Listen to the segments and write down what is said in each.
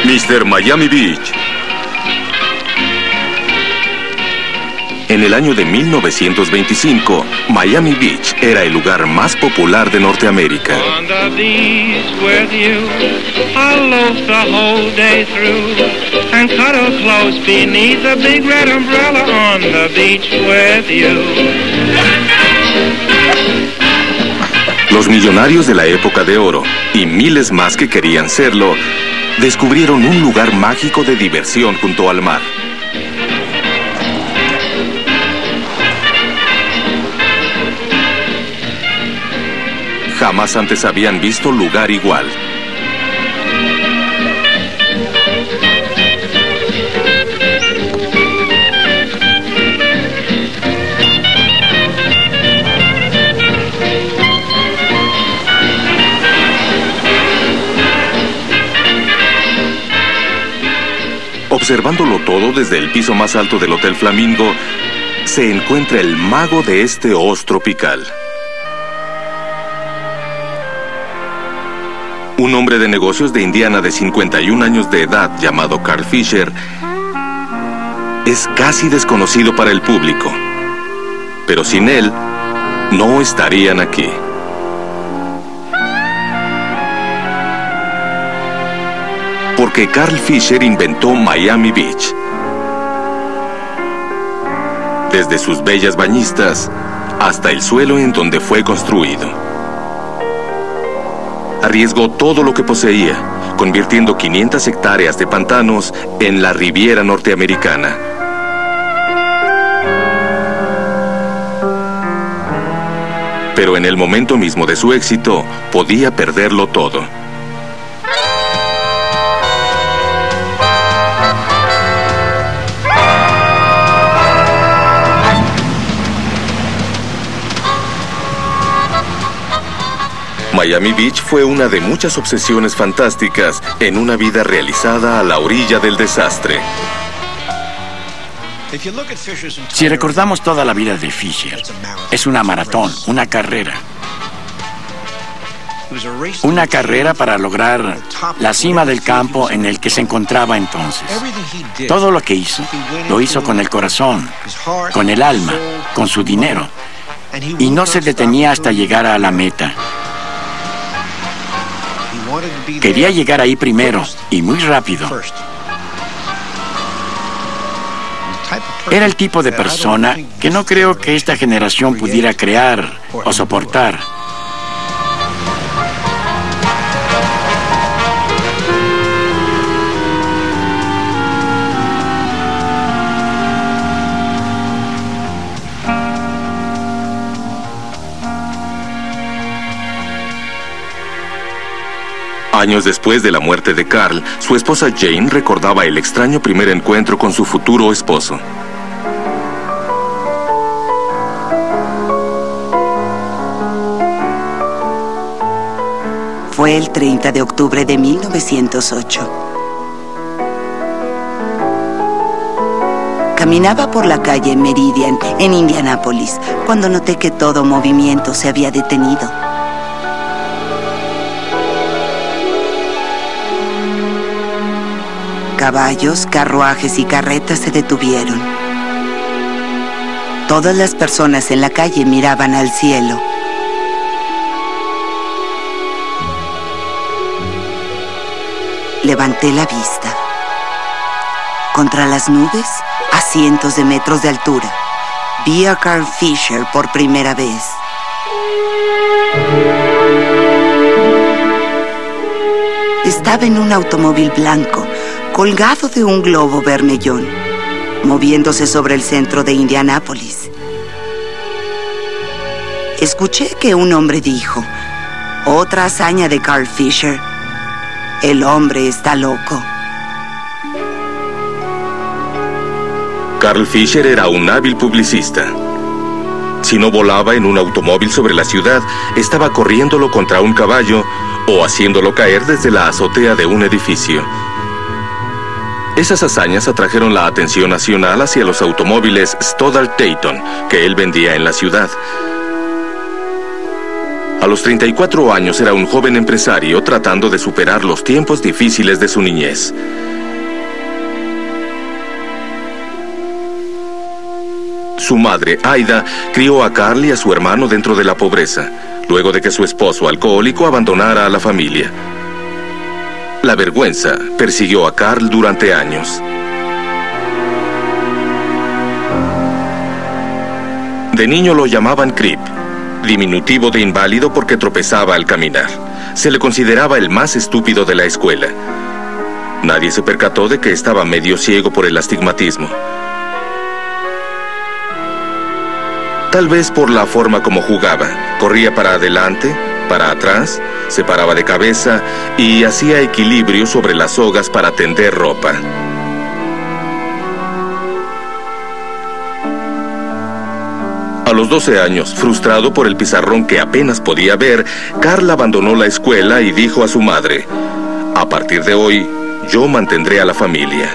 Mr. Miami Beach. En el año de 1925, Miami Beach era el lugar más popular de Norteamérica. On the beach with you, I'll loaf the whole day through and cuddle close beneath the big red umbrella on the beach with you. Los millonarios de la época de oro y miles más que querían serlo, descubrieron un lugar mágico de diversión junto al mar. Jamás antes habían visto lugar igual. Observándolo todo desde el piso más alto del Hotel Flamingo, se encuentra el mago de este Oz tropical. Un hombre de negocios de Indiana de 51 años de edad llamado Carl Fisher es casi desconocido para el público, pero sin él no estarían aquí. Porque Carl Fisher inventó Miami Beach. Desde sus bellas bañistas hasta el suelo en donde fue construido. Arriesgó todo lo que poseía, convirtiendo 500 hectáreas de pantanos en la Riviera norteamericana. Pero en el momento mismo de su éxito, podía perderlo todo. Miami Beach fue una de muchas obsesiones fantásticas en una vida realizada a la orilla del desastre. Si recordamos toda la vida de Fisher, es una maratón, una carrera. Una carrera para lograr la cima del campo en el que se encontraba entonces. Todo lo que hizo, lo hizo con el corazón, con el alma, con su dinero. Y no se detenía hasta llegar a la meta. Quería llegar ahí primero y muy rápido. Era el tipo de persona que no creo que esta generación pudiera crear o soportar. Años después de la muerte de Carl, su esposa Jane recordaba el extraño primer encuentro con su futuro esposo. Fue el 30 de octubre de 1908. Caminaba por la calle Meridian, en Indianápolis, cuando noté que todo movimiento se había detenido. Caballos, carruajes y carretas se detuvieron. Todas las personas en la calle miraban al cielo. Levanté la vista. Contra las nubes, a cientos de metros de altura, vi a Carl Fisher por primera vez. Estaba en un automóvil blanco, colgado de un globo vermellón, moviéndose sobre el centro de Indianápolis. Escuché que un hombre dijo: otra hazaña de Carl Fisher. El hombre está loco. Carl Fisher era un hábil publicista. Si no volaba en un automóvil sobre la ciudad, estaba corriéndolo contra un caballo o haciéndolo caer desde la azotea de un edificio. Esas hazañas atrajeron la atención nacional hacia los automóviles Stoddard Dayton que él vendía en la ciudad. A los 34 años era un joven empresario tratando de superar los tiempos difíciles de su niñez. Su madre, Aida, crió a Carl y a su hermano dentro de la pobreza, luego de que su esposo alcohólico abandonara a la familia. La vergüenza persiguió a Carl durante años. De niño lo llamaban Creep, diminutivo de inválido porque tropezaba al caminar. Se le consideraba el más estúpido de la escuela. Nadie se percató de que estaba medio ciego por el astigmatismo. Tal vez por la forma como jugaba. Corría para adelante, para atrás, se paraba de cabeza y hacía equilibrio sobre las sogas para tender ropa. A los 12 años, frustrado por el pizarrón que apenas podía ver, Carl abandonó la escuela y dijo a su madre: "A partir de hoy, yo mantendré a la familia".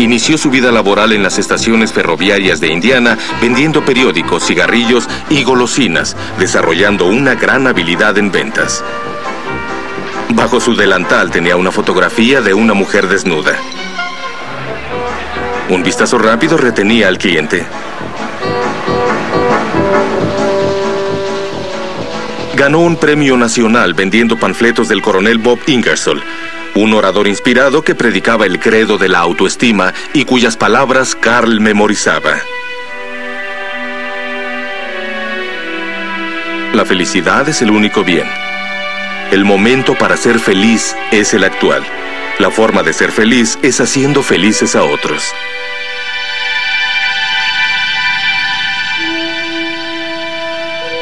Inició su vida laboral en las estaciones ferroviarias de Indiana, vendiendo periódicos, cigarrillos y golosinas, desarrollando una gran habilidad en ventas. Bajo su delantal tenía una fotografía de una mujer desnuda. Un vistazo rápido retenía al cliente. Ganó un premio nacional vendiendo panfletos del coronel Bob Ingersoll, un orador inspirado que predicaba el credo de la autoestima y cuyas palabras Carl memorizaba. La felicidad es el único bien. El momento para ser feliz es el actual. La forma de ser feliz es haciendo felices a otros.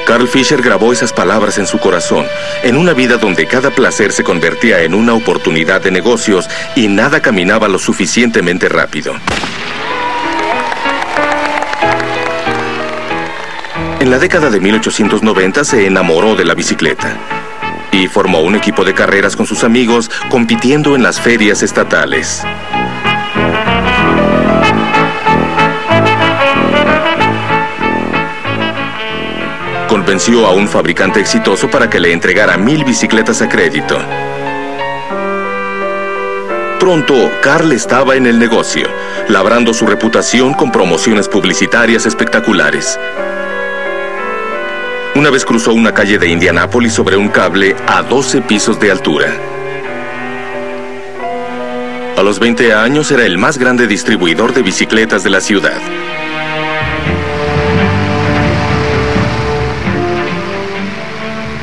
Carl Fisher grabó esas palabras en su corazón, en una vida donde cada placer se convertía en una oportunidad de negocios y nada caminaba lo suficientemente rápido. En la década de 1890 se enamoró de la bicicleta y formó un equipo de carreras con sus amigos, compitiendo en las ferias estatales. Convenció a un fabricante exitoso para que le entregara 1000 bicicletas a crédito. Pronto, Carl estaba en el negocio, labrando su reputación con promociones publicitarias espectaculares. Una vez cruzó una calle de Indianápolis sobre un cable a 12 pisos de altura. A los 20 años era el más grande distribuidor de bicicletas de la ciudad.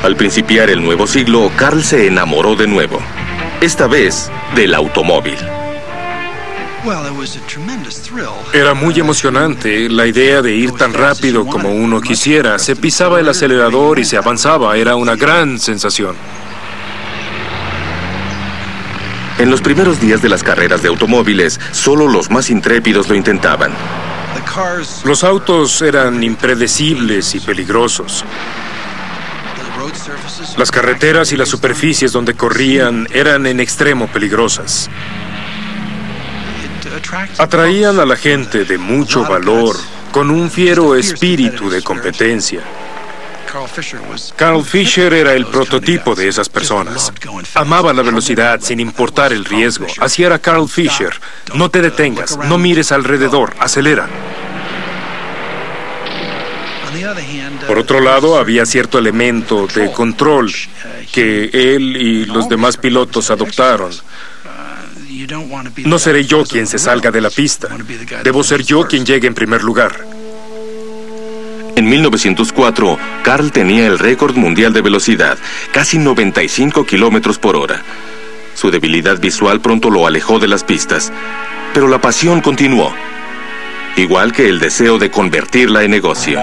Al principiar el nuevo siglo, Carl se enamoró de nuevo. Esta vez, del automóvil. Era muy emocionante la idea de ir tan rápido como uno quisiera. Se pisaba el acelerador y se avanzaba. Era una gran sensación. En los primeros días de las carreras de automóviles, solo los más intrépidos lo intentaban. Los autos eran impredecibles y peligrosos. Las carreteras y las superficies donde corrían eran en extremo peligrosas. Atraían a la gente de mucho valor, con un fiero espíritu de competencia. Carl Fisher era el prototipo de esas personas. Amaba la velocidad sin importar el riesgo. Así era Carl Fisher. No te detengas, no mires alrededor, acelera. Por otro lado, había cierto elemento de control que él y los demás pilotos adoptaron. No seré yo quien se salga de la pista. Debo ser yo quien llegue en primer lugar. En 1904, Carl tenía el récord mundial de velocidad, casi 95 kilómetros por hora. Su debilidad visual pronto lo alejó de las pistas, pero la pasión continuó, igual que el deseo de convertirla en negocio.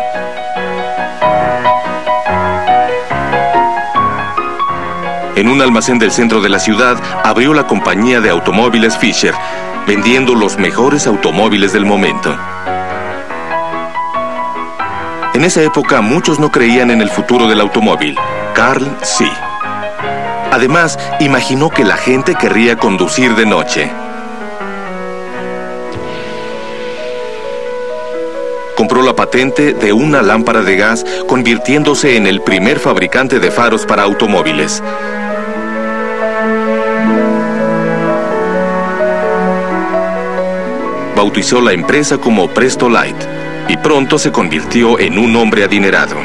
En un almacén del centro de la ciudad, abrió la compañía de automóviles Fisher, vendiendo los mejores automóviles del momento. En esa época, muchos no creían en el futuro del automóvil. Carl sí. Además, imaginó que la gente querría conducir de noche. logró la patente de una lámpara de gas, convirtiéndose en el primer fabricante de faros para automóviles. Bautizó la empresa como Presto Light y pronto se convirtió en un hombre adinerado.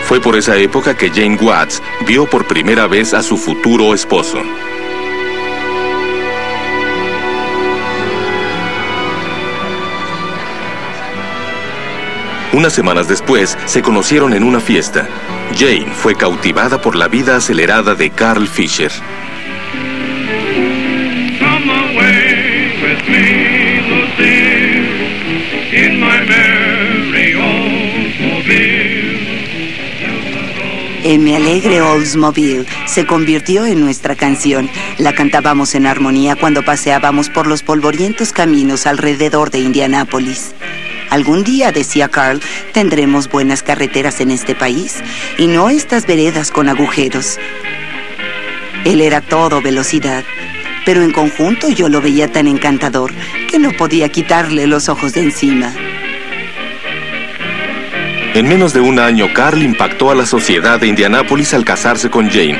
Fue por esa época que Jane Watts vio por primera vez a su futuro esposo. Unas semanas después, se conocieron en una fiesta. Jane fue cautivada por la vida acelerada de Carl Fisher. Come away with me, Lucille, in my merry Oldsmobile. En mi alegre Oldsmobile se convirtió en nuestra canción. La cantábamos en armonía cuando paseábamos por los polvorientos caminos alrededor de Indianápolis. Algún día, decía Carl, tendremos buenas carreteras en este país y no estas veredas con agujeros. Él era todo velocidad, pero en conjunto yo lo veía tan encantador que no podía quitarle los ojos de encima. En menos de un año, Carl impactó a la sociedad de Indianápolis al casarse con Jane.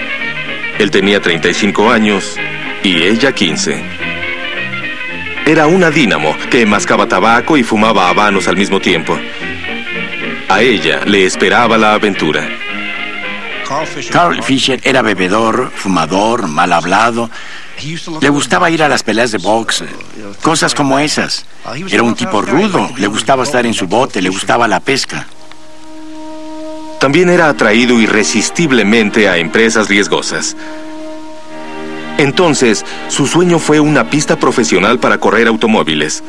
Él tenía 35 años y ella 15. Era una dínamo que mascaba tabaco y fumaba habanos al mismo tiempo. A ella le esperaba la aventura. Carl Fisher era bebedor, fumador, mal hablado. Le gustaba ir a las peleas de box, cosas como esas. Era un tipo rudo, le gustaba estar en su bote, le gustaba la pesca. También era atraído irresistiblemente a empresas riesgosas. Entonces, su sueño fue una pista profesional para correr automóviles,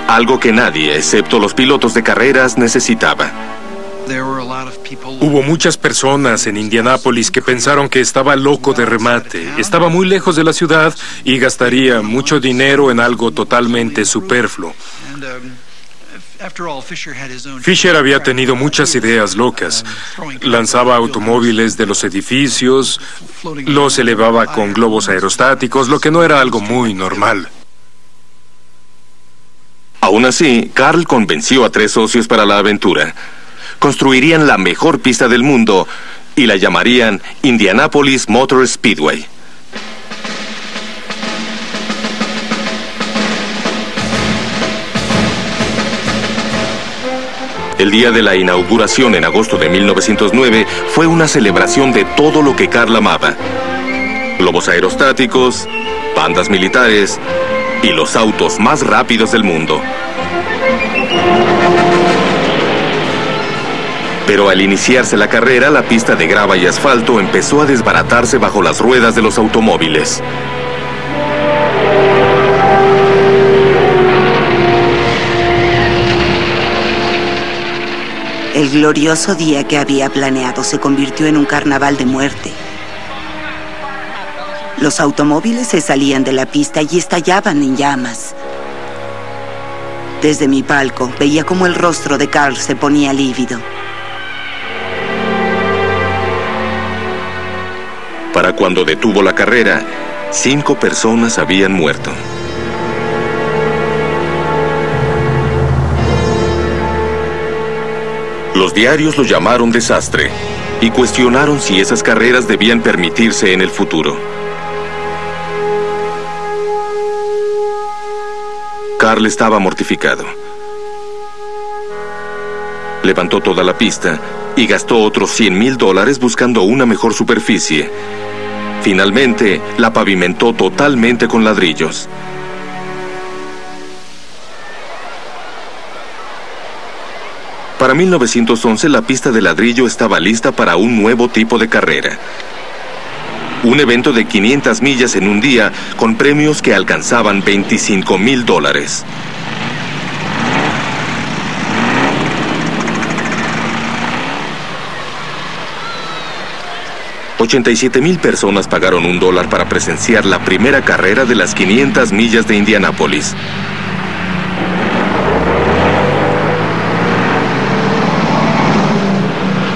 algo que nadie, excepto los pilotos de carreras, necesitaba. Hubo muchas personas en Indianápolis que pensaron que estaba loco de remate, estaba muy lejos de la ciudad y gastaría mucho dinero en algo totalmente superfluo. Fisher había tenido muchas ideas locas. Lanzaba automóviles de los edificios, los elevaba con globos aerostáticos, lo que no era algo muy normal. Aún así, Carl convenció a 3 socios para la aventura. Construirían la mejor pista del mundo y la llamarían Indianapolis Motor Speedway. El día de la inauguración en agosto de 1909 fue una celebración de todo lo que Carl amaba. Globos aerostáticos, bandas militares y los autos más rápidos del mundo. Pero al iniciarse la carrera, la pista de grava y asfalto empezó a desbaratarse bajo las ruedas de los automóviles. El glorioso día que había planeado se convirtió en un carnaval de muerte. Los automóviles se salían de la pista y estallaban en llamas. Desde mi palco veía cómo el rostro de Carl se ponía lívido. Para cuando detuvo la carrera, 5 personas habían muerto. Los diarios lo llamaron desastre y cuestionaron si esas carreras debían permitirse en el futuro. Carl estaba mortificado. Levantó toda la pista y gastó otros $100,000 buscando una mejor superficie. Finalmente, la pavimentó totalmente con ladrillos. Para 1911, la pista de ladrillo estaba lista para un nuevo tipo de carrera. Un evento de 500 millas en un día, con premios que alcanzaban $25,000. $87,000 personas pagaron $1 para presenciar la primera carrera de las 500 millas de Indianápolis.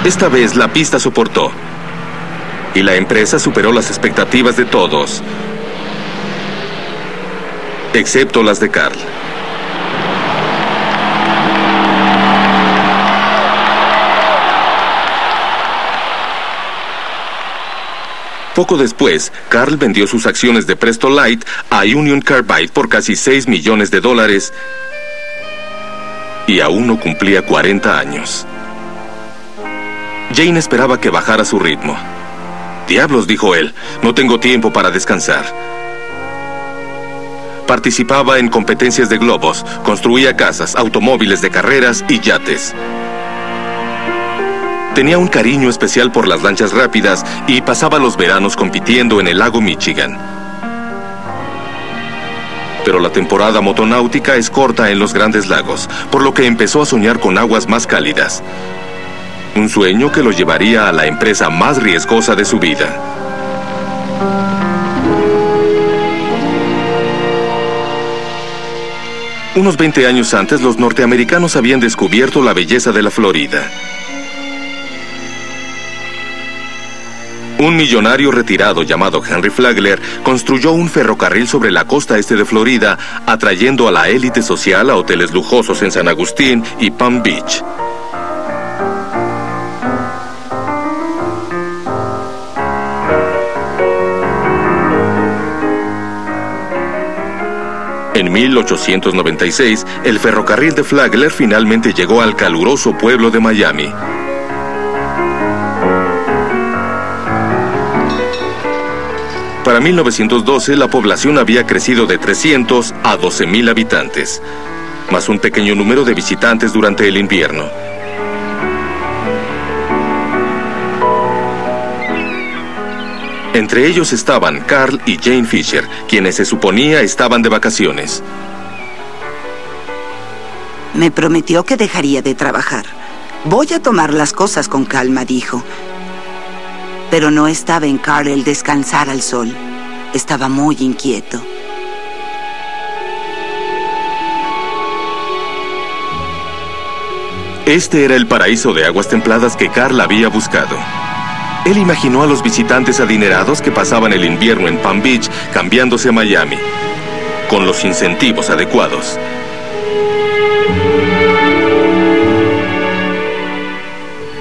Esta vez la pista soportó y la empresa superó las expectativas de todos. excepto las de Carl. Poco después, Carl vendió sus acciones de Presto Light a Union Carbide por casi $6 millones y aún no cumplía 40 años. Jane esperaba que bajara su ritmo. «Diablos», dijo él, «no tengo tiempo para descansar». Participaba en competencias de globos, construía casas, automóviles de carreras y yates. Tenía un cariño especial por las lanchas rápidas y pasaba los veranos compitiendo en el lago Michigan. Pero la temporada motonáutica es corta en los grandes lagos, por lo que empezó a soñar con aguas más cálidas. Un sueño que lo llevaría a la empresa más riesgosa de su vida. Unos 20 años antes, los norteamericanos habían descubierto la belleza de la Florida. Un millonario retirado llamado Henry Flagler construyó un ferrocarril sobre la costa este de Florida, atrayendo a la élite social a hoteles lujosos en San Agustín y Palm Beach. En 1896, el ferrocarril de Flagler finalmente llegó al caluroso pueblo de Miami. Para 1912, la población había crecido de 300 a 12,000 habitantes, más un pequeño número de visitantes durante el invierno. Entre ellos estaban Carl y Jane Fisher, quienes se suponía estaban de vacaciones. Me prometió que dejaría de trabajar. Voy a tomar las cosas con calma, dijo. Pero no estaba en Carl el descansar al sol. Estaba muy inquieto. Este era el paraíso de aguas templadas que Carl había buscado. Él imaginó a los visitantes adinerados que pasaban el invierno en Palm Beach cambiándose a Miami, con los incentivos adecuados.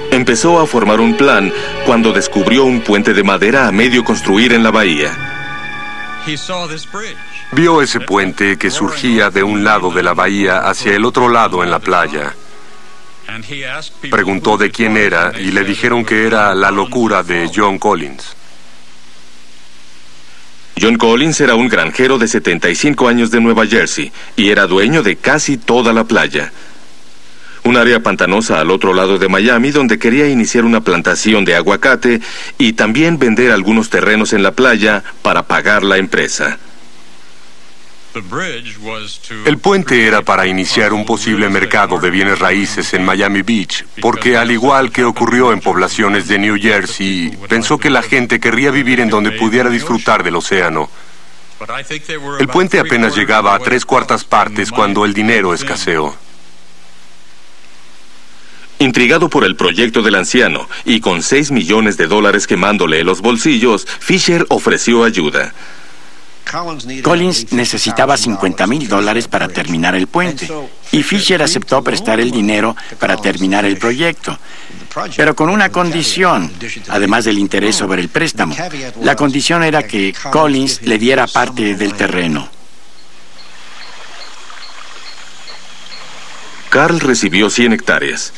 Empezó a formar un plan cuando descubrió un puente de madera a medio construir en la bahía. Vio ese puente que surgía de un lado de la bahía hacia el otro lado en la playa. Preguntó de quién era y le dijeron que era la locura de John Collins. John Collins era un granjero de 75 años de Nueva Jersey y era dueño de casi toda la playa. Un área pantanosa al otro lado de Miami donde quería iniciar una plantación de aguacate y también vender algunos terrenos en la playa para pagar la empresa. El puente era para iniciar un posible mercado de bienes raíces en Miami Beach, porque al igual que ocurrió en poblaciones de New Jersey, pensó que la gente querría vivir en donde pudiera disfrutar del océano. El puente apenas llegaba a 3/4 partes cuando el dinero escaseó. Intrigado por el proyecto del anciano y con $6 millones quemándole los bolsillos, Fisher ofreció ayuda. Collins necesitaba $50,000 para terminar el puente, y Fisher aceptó prestar el dinero para terminar el proyecto, pero con una condición, además del interés sobre el préstamo. La condición era que Collins le diera parte del terreno. Carl recibió 100 hectáreas,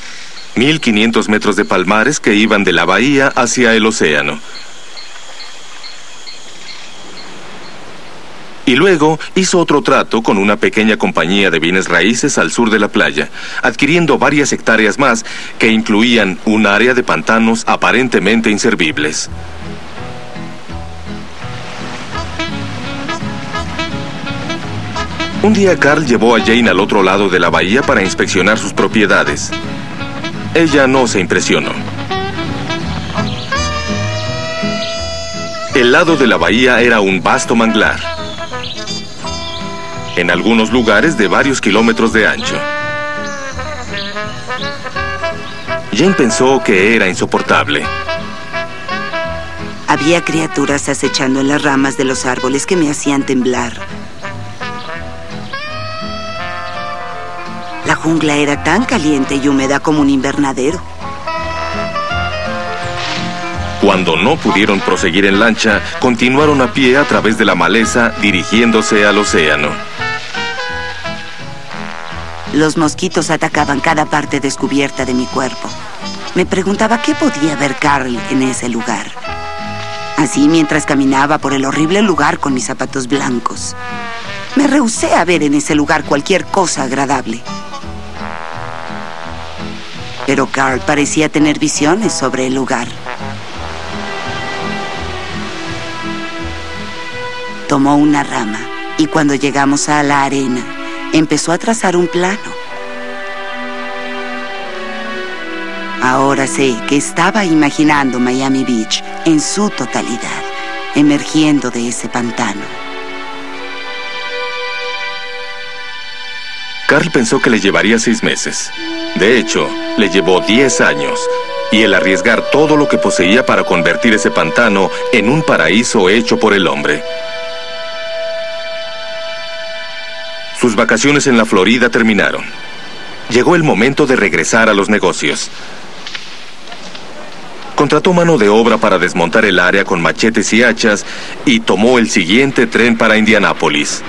1,500 metros de palmares que iban de la bahía hacia el océano. Y luego hizo otro trato con una pequeña compañía de bienes raíces al sur de la playa, adquiriendo varias hectáreas más que incluían un área de pantanos aparentemente inservibles. Un día Carl llevó a Jane al otro lado de la bahía para inspeccionar sus propiedades. Ella no se impresionó. El lado de la bahía era un vasto manglar, en algunos lugares de varios kilómetros de ancho. Jane pensó que era insoportable. Había criaturas acechando en las ramas de los árboles que me hacían temblar. jungla era tan caliente y húmeda como un invernadero. Cuando no pudieron proseguir en lancha, continuaron a pie a través de la maleza, dirigiéndose al océano. Los mosquitos atacaban cada parte descubierta de mi cuerpo. Me preguntaba qué podía ver Carl en ese lugar. Así, mientras caminaba por el horrible lugar con mis zapatos blancos, me rehusé a ver en ese lugar cualquier cosa agradable. Pero Carl parecía tener visiones sobre el lugar. Tomó una rama y cuando llegamos a la arena, empezó a trazar un plano. Ahora sé que estaba imaginando Miami Beach en su totalidad, emergiendo de ese pantano. Carl pensó que le llevaría 6 meses. De hecho, le llevó 10 años. Y el arriesgar todo lo que poseía para convertir ese pantano en un paraíso hecho por el hombre. Sus vacaciones en la Florida terminaron. Llegó el momento de regresar a los negocios. Contrató mano de obra para desmontar el área con machetes y hachas y tomó el siguiente tren para Indianápolis.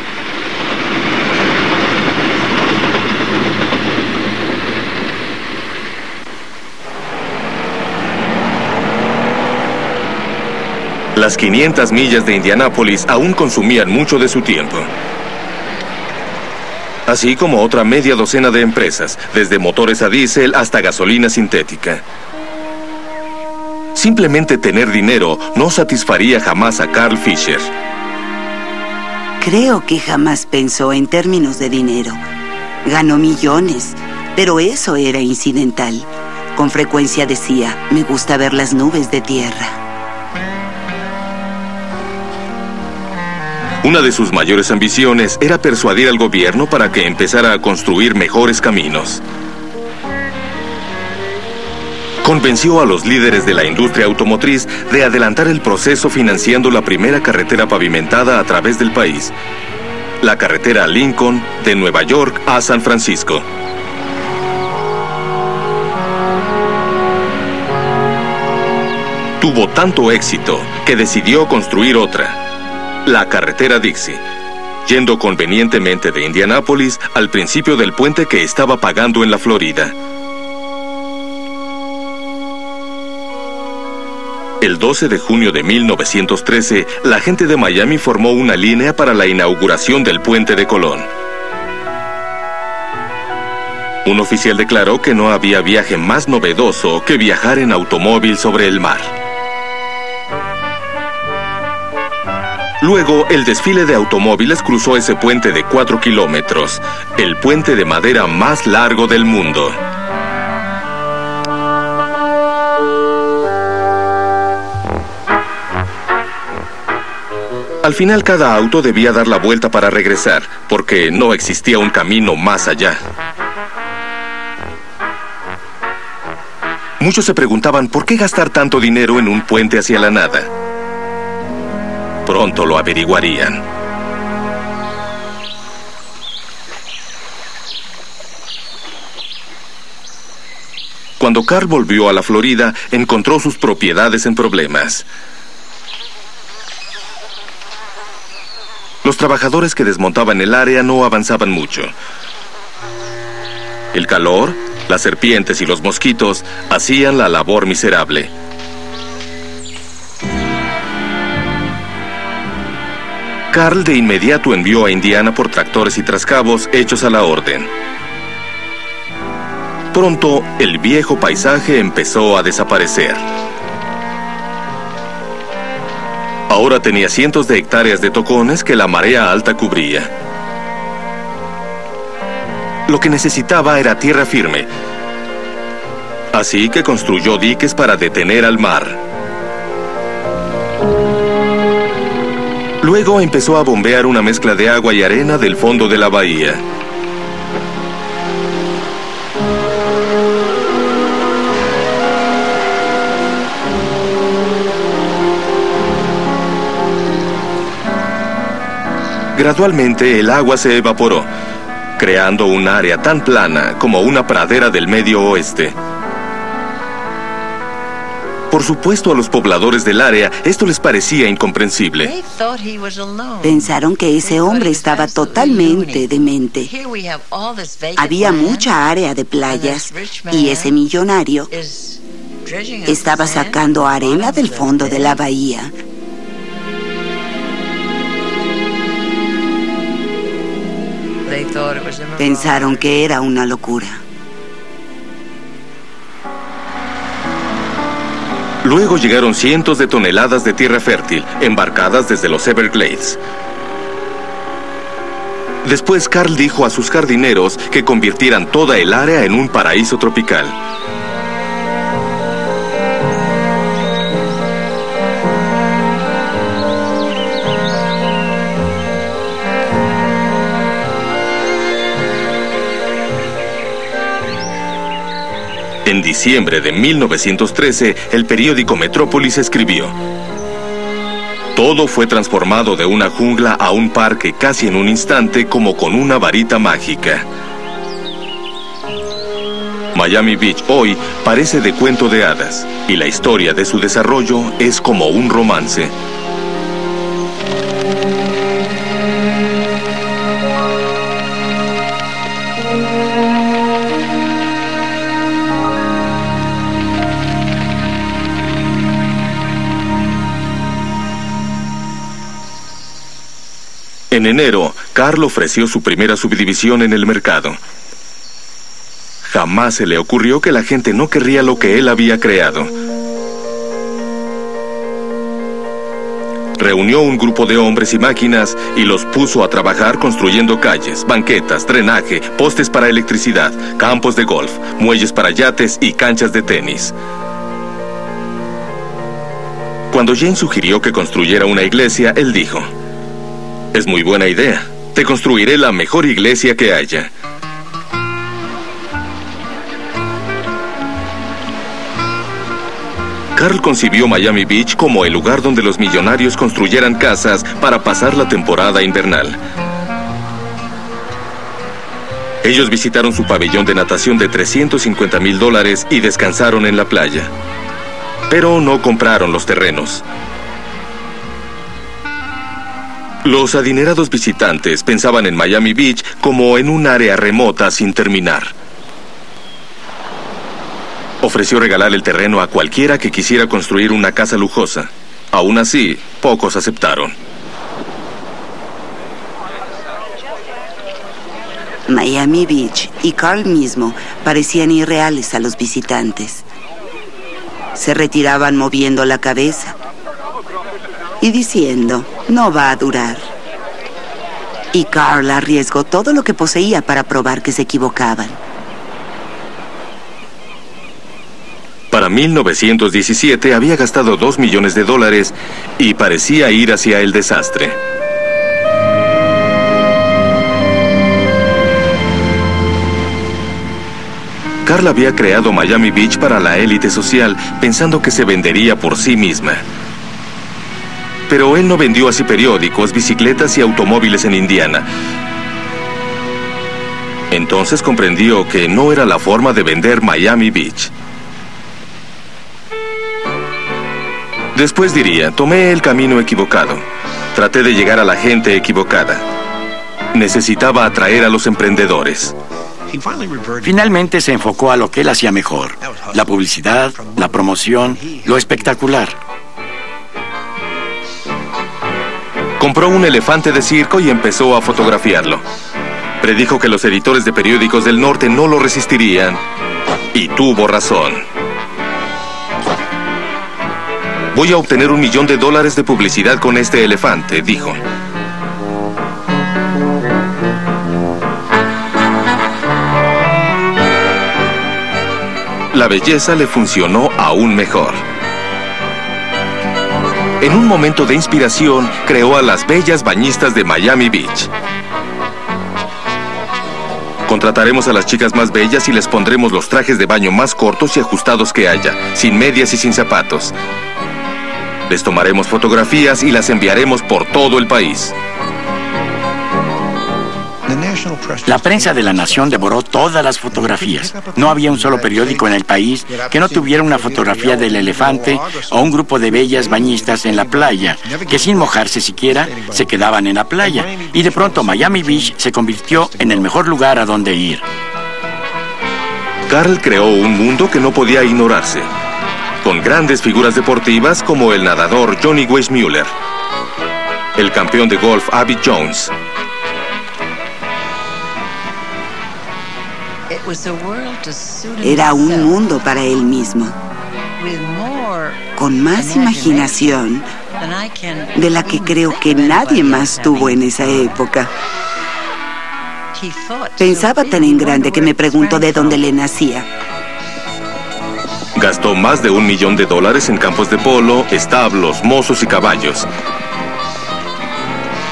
Las 500 millas de Indianápolis aún consumían mucho de su tiempo. Así como otra media docena de empresas, desde motores a diésel hasta gasolina sintética. Simplemente tener dinero no satisfaría jamás a Carl Fisher. Creo que jamás pensó en términos de dinero. Ganó millones, pero eso era incidental. Con frecuencia decía, me gusta ver las nubes de tierra. Una de sus mayores ambiciones era persuadir al gobierno para que empezara a construir mejores caminos. Convenció a los líderes de la industria automotriz de adelantar el proceso financiando la primera carretera pavimentada a través del país, la carretera Lincoln de Nueva York a San Francisco. Tuvo tanto éxito que decidió construir otra, la carretera Dixie, yendo convenientemente de Indianápolis al principio del puente que estaba pagando en la Florida. El 12 de junio de 1913, la gente de Miami formó una línea para la inauguración del puente de Colón. Un oficial declaró que no había viaje más novedoso que viajar en automóvil sobre el mar. Luego, el desfile de automóviles cruzó ese puente de 4 kilómetros, el puente de madera más largo del mundo. Al final, cada auto debía dar la vuelta para regresar, porque no existía un camino más allá. Muchos se preguntaban por qué gastar tanto dinero en un puente hacia la nada. Pronto lo averiguarían. Cuando Carl volvió a la Florida, encontró sus propiedades en problemas. Los trabajadores que desmontaban el área no avanzaban mucho. El calor, las serpientes y los mosquitos hacían la labor miserable. Carl de inmediato envió a Indiana por tractores y trascabos hechos a la orden. Pronto, el viejo paisaje empezó a desaparecer. Ahora tenía cientos de hectáreas de tocones que la marea alta cubría. Lo que necesitaba era tierra firme. Así que construyó diques para detener al mar. Luego empezó a bombear una mezcla de agua y arena del fondo de la bahía. Gradualmente el agua se evaporó, creando un área tan plana como una pradera del Medio Oeste. Por supuesto, a los pobladores del área esto les parecía incomprensible. Pensaron que ese hombre estaba totalmente demente. Había mucha área de playas y ese millonario estaba sacando arena del fondo de la bahía. Pensaron que era una locura. Luego llegaron cientos de toneladas de tierra fértil, embarcadas desde los Everglades. Después, Carl dijo a sus jardineros que convirtieran toda el área en un paraíso tropical. En diciembre de 1913, el periódico Metrópolis escribió: todo fue transformado de una jungla a un parque casi en un instante, como con una varita mágica. Miami Beach hoy parece de cuento de hadas, y la historia de su desarrollo es como un romance. En enero, Carl ofreció su primera subdivisión en el mercado. Jamás se le ocurrió que la gente no querría lo que él había creado. Reunió un grupo de hombres y máquinas y los puso a trabajar construyendo calles, banquetas, drenaje, postes para electricidad, campos de golf, muelles para yates y canchas de tenis. Cuando Jane sugirió que construyera una iglesia, él dijo: es muy buena idea. Te construiré la mejor iglesia que haya. Carl concibió Miami Beach como el lugar donde los millonarios construyeran casas para pasar la temporada invernal. Ellos visitaron su pabellón de natación de $350,000 y descansaron en la playa. Pero no compraron los terrenos. Los adinerados visitantes pensaban en Miami Beach como en un área remota sin terminar. Ofreció regalar el terreno a cualquiera que quisiera construir una casa lujosa. Aún así, pocos aceptaron. Miami Beach y Carl mismo parecían irreales a los visitantes. Se retiraban moviendo la cabeza y diciendo: no va a durar. Y Carl arriesgó todo lo que poseía para probar que se equivocaban. Para 1917 había gastado $2 millones y parecía ir hacia el desastre. Carl había creado Miami Beach para la élite social, pensando que se vendería por sí misma. Pero él no vendió así periódicos, bicicletas y automóviles en Indiana. Entonces comprendió que no era la forma de vender Miami Beach. Después diría: tomé el camino equivocado. Traté de llegar a la gente equivocada. Necesitaba atraer a los emprendedores. Finalmente se enfocó a lo que él hacía mejor: la publicidad, la promoción, lo espectacular. Compró un elefante de circo y empezó a fotografiarlo. Predijo que los editores de periódicos del norte no lo resistirían. Y tuvo razón. Voy a obtener $1 millón de publicidad con este elefante, dijo. La belleza le funcionó aún mejor. En un momento de inspiración, creó a las bellas bañistas de Miami Beach. Contrataremos a las chicas más bellas y les pondremos los trajes de baño más cortos y ajustados que haya, sin medias y sin zapatos. Les tomaremos fotografías y las enviaremos por todo el país. La prensa de la nación devoró todas las fotografías. No había un solo periódico en el país que no tuviera una fotografía del elefante o un grupo de bellas bañistas en la playa, que sin mojarse siquiera se quedaban en la playa. Y de pronto Miami Beach se convirtió en el mejor lugar a donde ir. Carl creó un mundo que no podía ignorarse, con grandes figuras deportivas como el nadador Johnny Weissmuller, el campeón de golf Abby Jones, Era un mundo para él mismo, con más imaginación de la que creo que nadie más tuvo en esa época. Pensaba tan en grande que me pregunto de dónde le nacía. Gastó más de $1 millón en campos de polo, establos, mozos y caballos.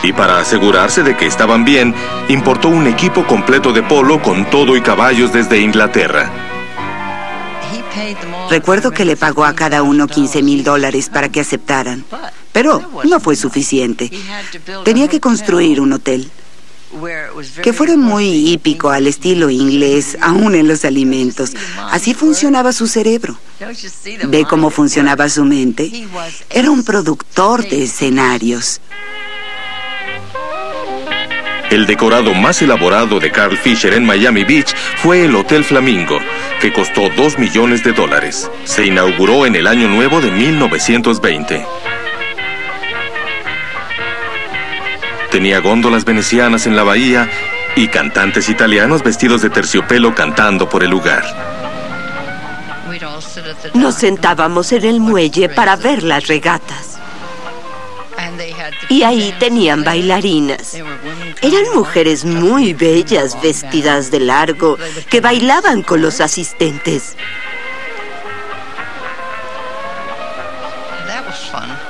Y para asegurarse de que estaban bien, importó un equipo completo de polo con todo y caballos desde Inglaterra. Recuerdo que le pagó a cada uno $15,000 para que aceptaran, pero no fue suficiente. Tenía que construir un hotel que fuera muy hípico al estilo inglés, aún en los alimentos. Así funcionaba su cerebro. ¿Ve cómo funcionaba su mente? Era un productor de escenarios. El decorado más elaborado de Carl Fisher en Miami Beach fue el Hotel Flamingo, que costó $2 millones. Se inauguró en el año nuevo de 1920. Tenía góndolas venecianas en la bahía y cantantes italianos vestidos de terciopelo cantando por el lugar. Nos sentábamos en el muelle para ver las regatas. Y ahí tenían bailarinas. Eran mujeres muy bellas, vestidas de largo, que bailaban con los asistentes.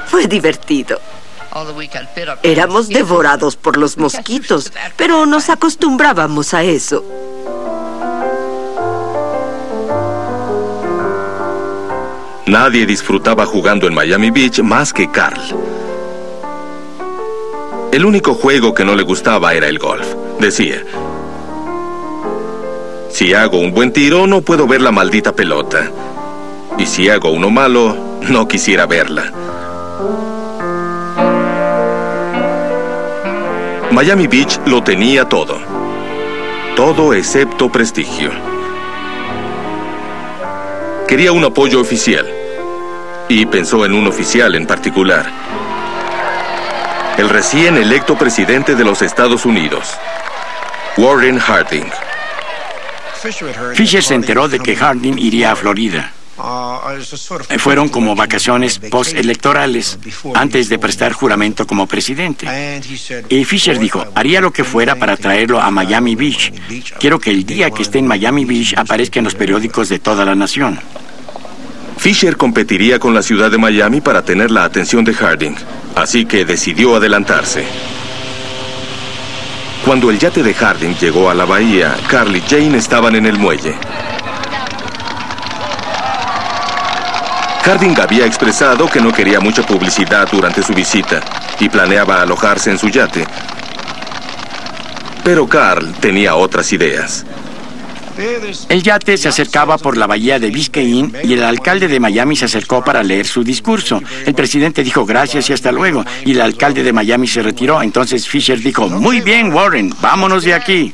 Fue divertido. Éramos devorados por los mosquitos, pero nos acostumbrábamos a eso. Nadie disfrutaba jugando en Miami Beach más que Carl. El único juego que no le gustaba era el golf. Decía: si hago un buen tiro, no puedo ver la maldita pelota. Y si hago uno malo, no quisiera verla. Miami Beach lo tenía todo. Todo excepto prestigio. Quería un apoyo oficial. Y pensó en un oficial en particular: el recién electo presidente de los Estados Unidos, Warren Harding. Fisher se enteró de que Harding iría a Florida. Fueron como vacaciones postelectorales, antes de prestar juramento como presidente. Y Fisher dijo: haría lo que fuera para traerlo a Miami Beach. Quiero que el día que esté en Miami Beach aparezca en los periódicos de toda la nación. Fisher competiría con la ciudad de Miami para tener la atención de Harding, así que decidió adelantarse. Cuando el yate de Harding llegó a la bahía, Carl y Jane estaban en el muelle. Harding había expresado que no quería mucha publicidad durante su visita y planeaba alojarse en su yate. Pero Carl tenía otras ideas. El yate se acercaba por la bahía de Biscayne y el alcalde de Miami se acercó para leer su discurso. El presidente dijo gracias y hasta luego, y el alcalde de Miami se retiró. Entonces Fisher dijo: muy bien, Warren, vámonos de aquí.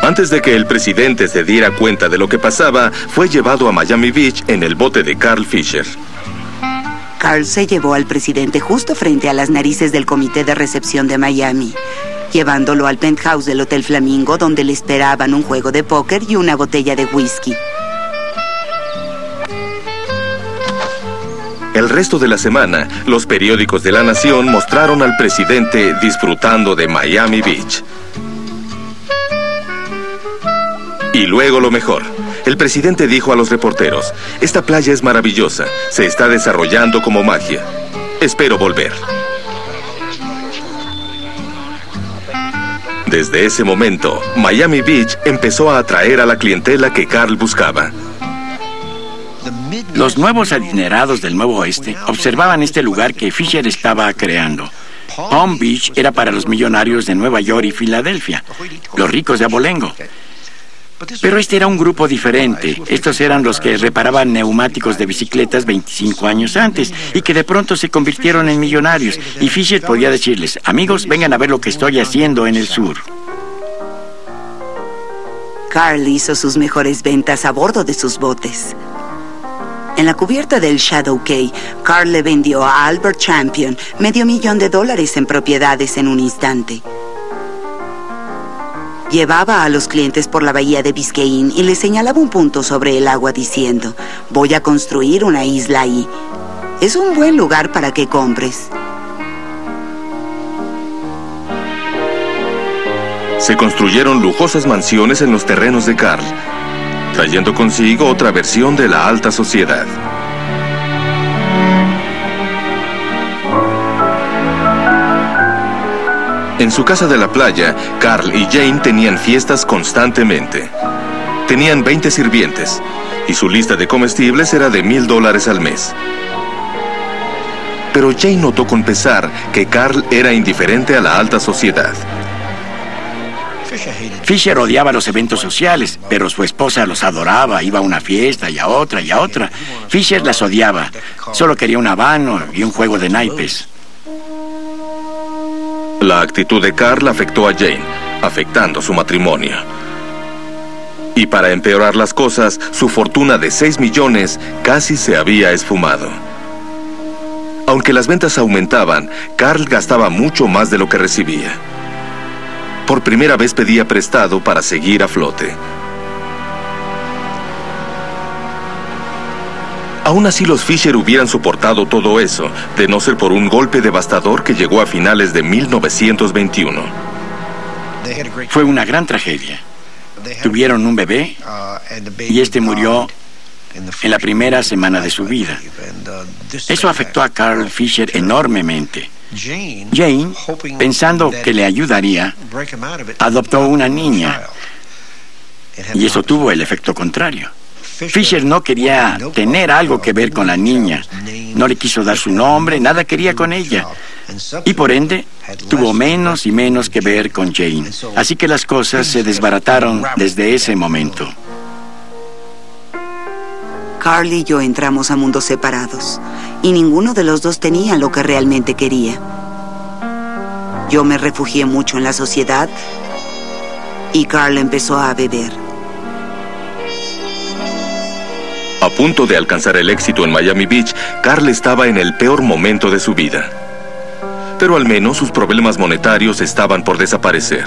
Antes de que el presidente se diera cuenta de lo que pasaba, fue llevado a Miami Beach en el bote de Carl Fisher. Carl se llevó al presidente justo frente a las narices del comité de recepción de Miami, llevándolo al penthouse del Hotel Flamingo, donde le esperaban un juego de póker y una botella de whisky. El resto de la semana, los periódicos de la nación mostraron al presidente disfrutando de Miami Beach. Y luego lo mejor. El presidente dijo a los reporteros: esta playa es maravillosa, se está desarrollando como magia. Espero volver. Desde ese momento, Miami Beach empezó a atraer a la clientela que Carl buscaba. Los nuevos adinerados del Nuevo Oeste observaban este lugar que Fisher estaba creando. Palm Beach era para los millonarios de Nueva York y Filadelfia, los ricos de abolengo. Pero este era un grupo diferente. Estos eran los que reparaban neumáticos de bicicletas 25 años antes y que de pronto se convirtieron en millonarios. Y Fisher podía decirles: amigos, vengan a ver lo que estoy haciendo en el sur. Carl hizo sus mejores ventas a bordo de sus botes. En la cubierta del Shadow Cay, Carl le vendió a Albert Champion $500,000 en propiedades en un instante. Llevaba a los clientes por la bahía de Biscayne y les señalaba un punto sobre el agua diciendo: voy a construir una isla ahí. Es un buen lugar para que compres. Se construyeron lujosas mansiones en los terrenos de Carl, trayendo consigo otra versión de la alta sociedad. En su casa de la playa, Carl y Jane tenían fiestas constantemente. Tenían 20 sirvientes, y su lista de comestibles era de $1,000 al mes. Pero Jane notó con pesar que Carl era indiferente a la alta sociedad. Fisher odiaba los eventos sociales, pero su esposa los adoraba. Iba a una fiesta y a otra y a otra. Fisher las odiaba. Solo quería un habano y un juego de naipes. La actitud de Carl afectó a Jane, afectando su matrimonio. Y para empeorar las cosas, su fortuna de $6 millones casi se había esfumado. Aunque las ventas aumentaban, Carl gastaba mucho más de lo que recibía. Por primera vez pedía prestado para seguir a flote. Aún así, los Fisher hubieran soportado todo eso, de no ser por un golpe devastador que llegó a finales de 1921. Fue una gran tragedia. Tuvieron un bebé y este murió en la primera semana de su vida. Eso afectó a Carl Fisher enormemente. Jane, pensando que le ayudaría, adoptó una niña y eso tuvo el efecto contrario. Fisher no quería tener algo que ver con la niña. No le quiso dar su nombre, nada quería con ella. Y por ende, tuvo menos y menos que ver con Jane. Así que las cosas se desbarataron desde ese momento. Carl y yo entramos a mundos separados, y ninguno de los dos tenía lo que realmente quería. Yo me refugié mucho en la sociedad, y Carl empezó a beber. A punto de alcanzar el éxito en Miami Beach, Carl estaba en el peor momento de su vida. Pero al menos sus problemas monetarios estaban por desaparecer.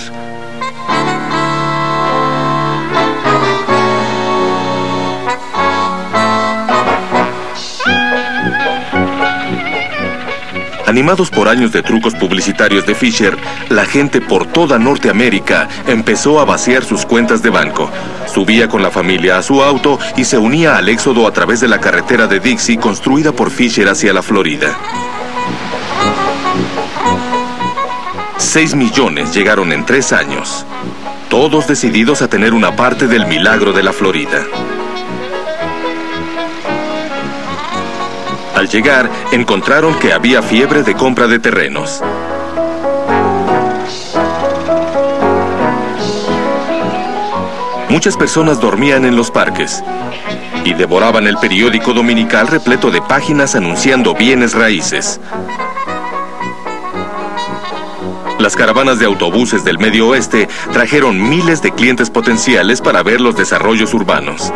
Animados por años de trucos publicitarios de Fisher, la gente por toda Norteamérica empezó a vaciar sus cuentas de banco. Subía con la familia a su auto y se unía al éxodo a través de la carretera de Dixie construida por Fisher hacia la Florida. 6 millones llegaron en 3 años, todos decididos a tener una parte del milagro de la Florida. Al llegar, encontraron que había fiebre de compra de terrenos. Muchas personas dormían en los parques y devoraban el periódico dominical repleto de páginas anunciando bienes raíces. Las caravanas de autobuses del Medio Oeste trajeron miles de clientes potenciales para ver los desarrollos urbanos.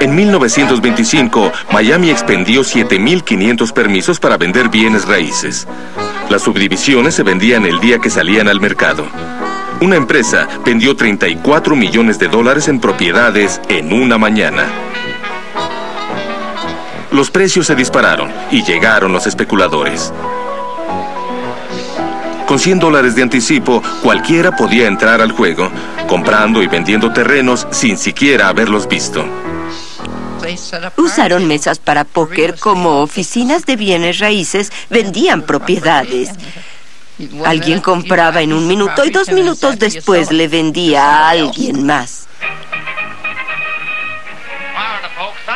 En 1925, Miami expendió 7.500 permisos para vender bienes raíces. Las subdivisiones se vendían el día que salían al mercado. Una empresa vendió $34 millones en propiedades en una mañana. Los precios se dispararon y llegaron los especuladores. Con $100 de anticipo, cualquiera podía entrar al juego, comprando y vendiendo terrenos sin siquiera haberlos visto. Usaron mesas para póker como oficinas de bienes raíces, vendían propiedades. Alguien compraba en 1 minuto y 2 minutos después le vendía a alguien más.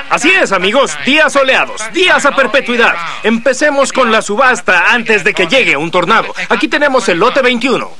Así es, amigos, días soleados, días a perpetuidad. Empecemos con la subasta antes de que llegue un tornado. Aquí tenemos el lote 21.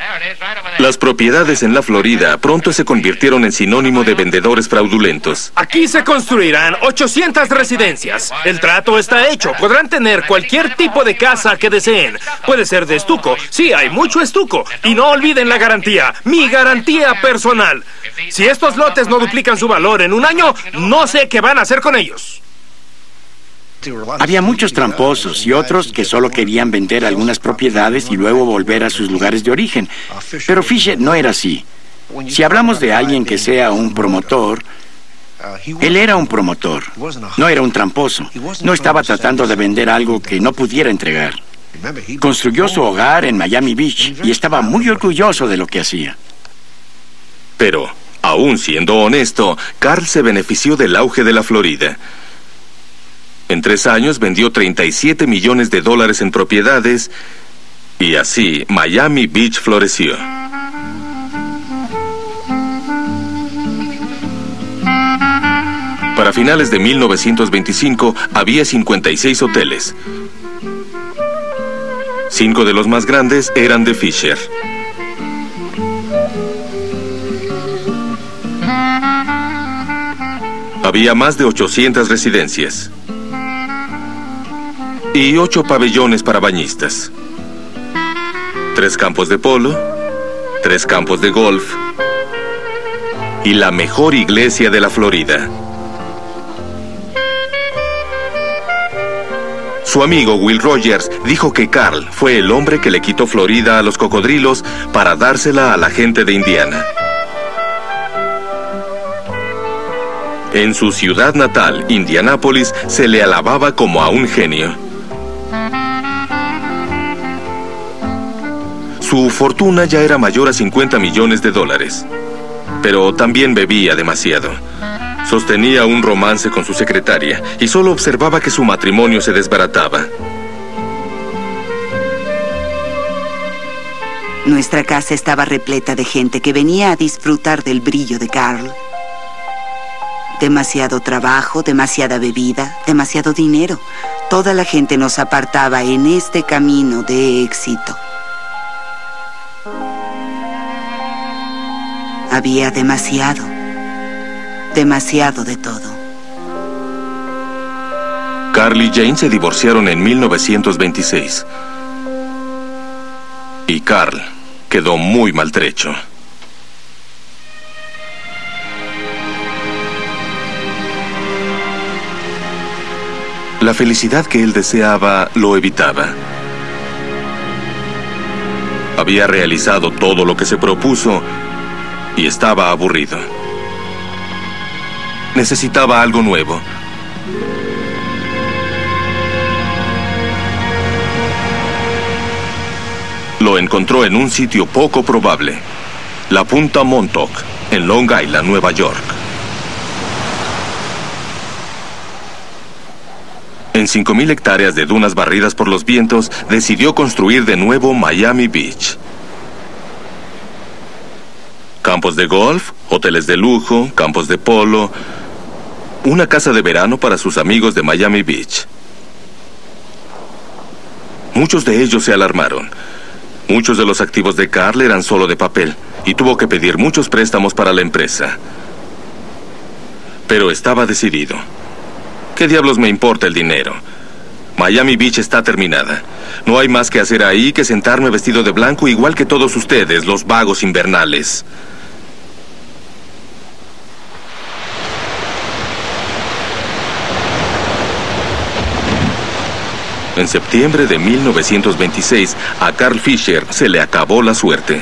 Las propiedades en la Florida pronto se convirtieron en sinónimo de vendedores fraudulentos. Aquí se construirán 800 residencias. El trato está hecho. Podrán tener cualquier tipo de casa que deseen. Puede ser de estuco. Sí, hay mucho estuco. Y no olviden la garantía. Mi garantía personal. Si estos lotes no duplican su valor en un año, no sé qué van a hacer con ellos. Había muchos tramposos y otros que solo querían vender algunas propiedades y luego volver a sus lugares de origen. Pero Fisher no era así. Si hablamos de alguien que sea un promotor, él era un promotor. No era un tramposo. No estaba tratando de vender algo que no pudiera entregar. Construyó su hogar en Miami Beach y estaba muy orgulloso de lo que hacía. Pero, aún siendo honesto, Carl se benefició del auge de la Florida. En 3 años vendió $37 millones en propiedades y así Miami Beach floreció. Para finales de 1925 había 56 hoteles. 5 de los más grandes eran de Fisher. Había más de 800 residencias y 8 pabellones para bañistas, 3 campos de polo, 3 campos de golf y la mejor iglesia de la Florida. Su amigo Will Rogers dijo que Carl fue el hombre que le quitó Florida a los cocodrilos para dársela a la gente de Indiana. En su ciudad natal, Indianápolis, se le alababa como a un genio. Su fortuna ya era mayor a $50 millones, pero también bebía demasiado. Sostenía un romance con su secretaria y solo observaba que su matrimonio se desbarataba. Nuestra casa estaba repleta de gente que venía a disfrutar del brillo de Carl. Demasiado trabajo, demasiada bebida, demasiado dinero. Toda la gente nos apartaba en este camino de éxito. Había demasiado de todo. Carl y Jane se divorciaron en 1926. Y Carl quedó muy maltrecho. La felicidad que él deseaba lo evitaba. Había realizado todo lo que se propuso y estaba aburrido. Necesitaba algo nuevo. Lo encontró en un sitio poco probable, la Punta Montauk, en Long Island, Nueva York. En 5,000 hectáreas de dunas barridas por los vientos, decidió construir de nuevo Miami Beach. Campos de golf, hoteles de lujo, campos de polo, una casa de verano para sus amigos de Miami Beach. Muchos de ellos se alarmaron. Muchos de los activos de Carl eran solo de papel y tuvo que pedir muchos préstamos para la empresa. Pero estaba decidido. ¿Qué diablos me importa el dinero? Miami Beach está terminada. No hay más que hacer ahí que sentarme vestido de blanco igual que todos ustedes, los vagos invernales. En septiembre de 1926, a Carl Fisher se le acabó la suerte.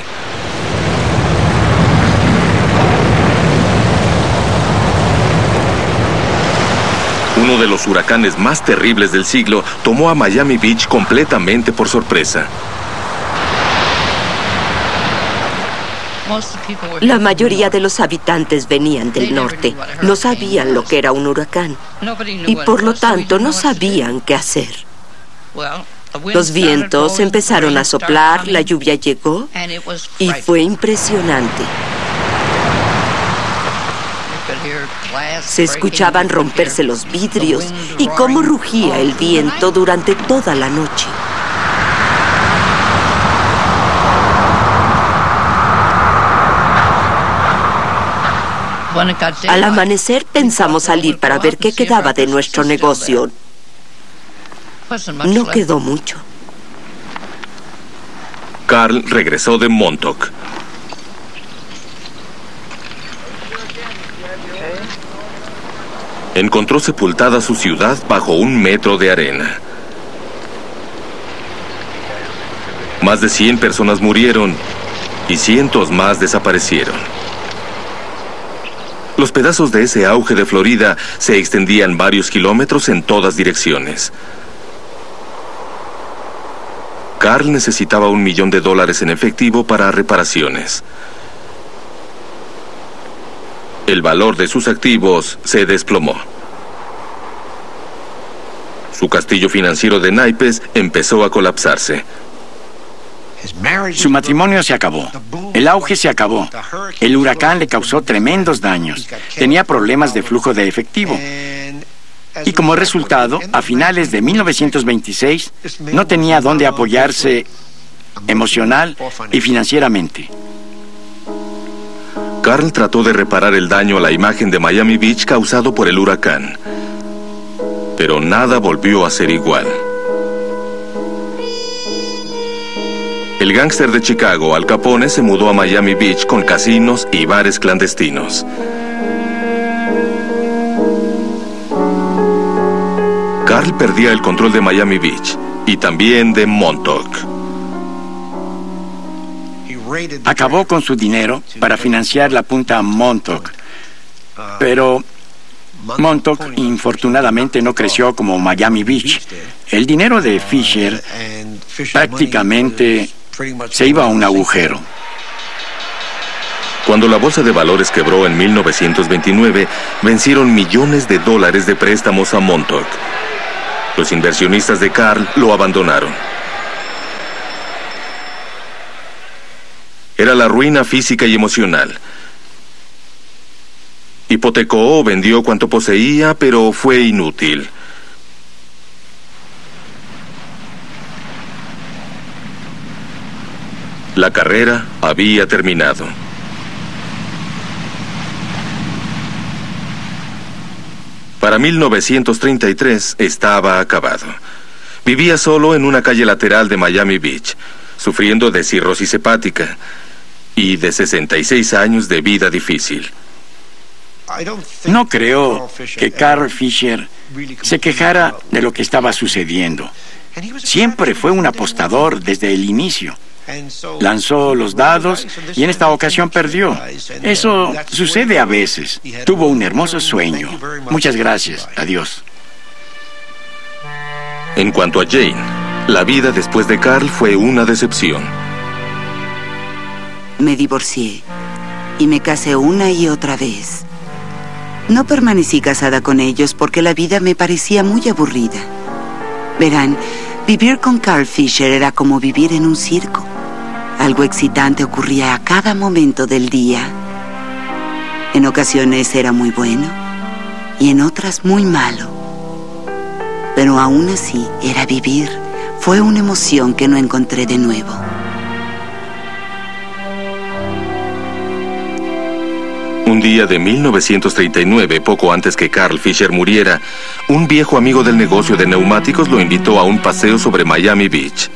Uno de los huracanes más terribles del siglo tomó a Miami Beach completamente por sorpresa. La mayoría de los habitantes venían del norte. No sabían lo que era un huracán y por lo tanto no sabían qué hacer. Los vientos empezaron a soplar, la lluvia llegó y fue impresionante. Se escuchaban romperse los vidrios y cómo rugía el viento durante toda la noche. Al amanecer pensamos salir para ver qué quedaba de nuestro negocio. No quedó mucho. Carl regresó de Montauk. Encontró sepultada su ciudad bajo 1 metro de arena. Más de 100 personas murieron y cientos más desaparecieron. Los pedazos de ese auge de Florida se extendían varios kilómetros en todas direcciones. Carl necesitaba $1 millón en efectivo para reparaciones. El valor de sus activos se desplomó. Su castillo financiero de naipes empezó a colapsarse. Su matrimonio se acabó. El auge se acabó. El huracán le causó tremendos daños. Tenía problemas de flujo de efectivo. Y como resultado, a finales de 1926, no tenía dónde apoyarse emocional y financieramente. Carl trató de reparar el daño a la imagen de Miami Beach causado por el huracán. Pero nada volvió a ser igual. El gángster de Chicago, Al Capone, se mudó a Miami Beach con casinos y bares clandestinos. Carl perdía el control de Miami Beach y también de Montauk. Acabó con su dinero para financiar la punta Montauk. Pero Montauk, infortunadamente, no creció como Miami Beach. El dinero de Fisher prácticamente se iba a un agujero. Cuando la bolsa de valores quebró en 1929, vencieron millones de dólares de préstamos a Montauk. Los inversionistas de Carl lo abandonaron. Era la ruina física y emocional. Hipotecó o vendió cuanto poseía, pero fue inútil. La carrera había terminado. Para 1933 estaba acabado. Vivía solo en una calle lateral de Miami Beach, sufriendo de cirrosis hepática y de 66 años de vida difícil. No creo que Carl Fisher se quejara de lo que estaba sucediendo. Siempre fue un apostador desde el inicio. Lanzó los dados y en esta ocasión perdió. Eso sucede a veces. Tuvo un hermoso sueño. Muchas gracias. Adiós. En cuanto a Jane, la vida después de Carl fue una decepción. Me divorcié y me casé una y otra vez. No permanecí casada con ellos porque la vida me parecía muy aburrida. Verán, vivir con Carl Fisher era como vivir en un circo. Algo excitante ocurría a cada momento del día. En ocasiones era muy bueno y en otras muy malo. Pero aún así era vivir. Fue una emoción que no encontré de nuevo. Un día de 1939, poco antes que Carl Fisher muriera, un viejo amigo del negocio de neumáticos lo invitó a un paseo sobre Miami Beach.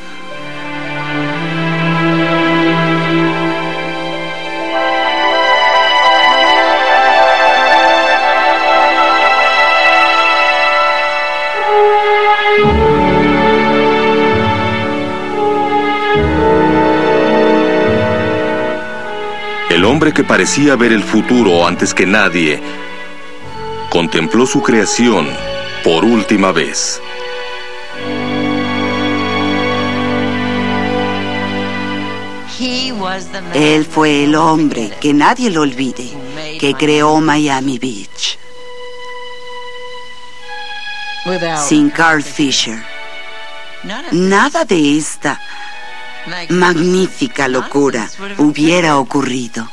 El hombre que parecía ver el futuro antes que nadie, contempló su creación por última vez. Él fue el hombre, que nadie lo olvide, que creó Miami Beach. Sin Carl Fisher, nada de esta magnífica locura hubiera ocurrido.